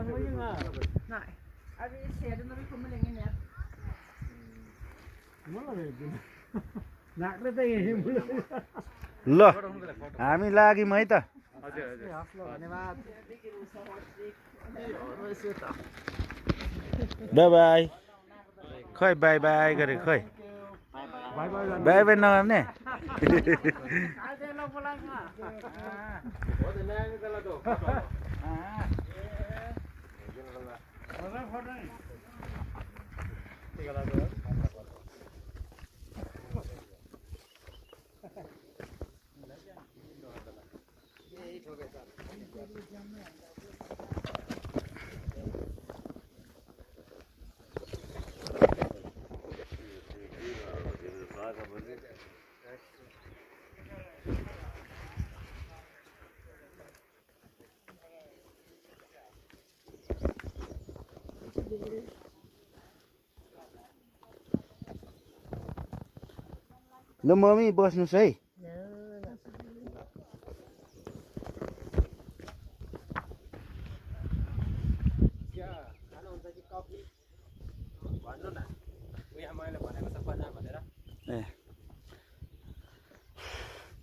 Nej. Vi ser det när vi kommer längre ner. ल हामी लाग्यौँ है त बाई बाई खै बाई बाई गरे खै बाई बाई नगर्ने ल मम्मी बस्नुस् है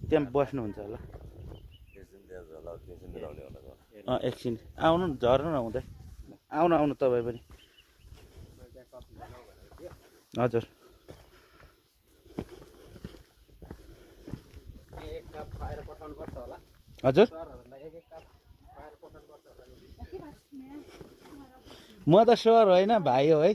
त्यहाँ बस्नुहुन्छ होला एकछिन आउनु झर्नु न हुँदै आउनु आउनु तपाईँ पनि हजुर हजुर म त सर होइन भाइ हो है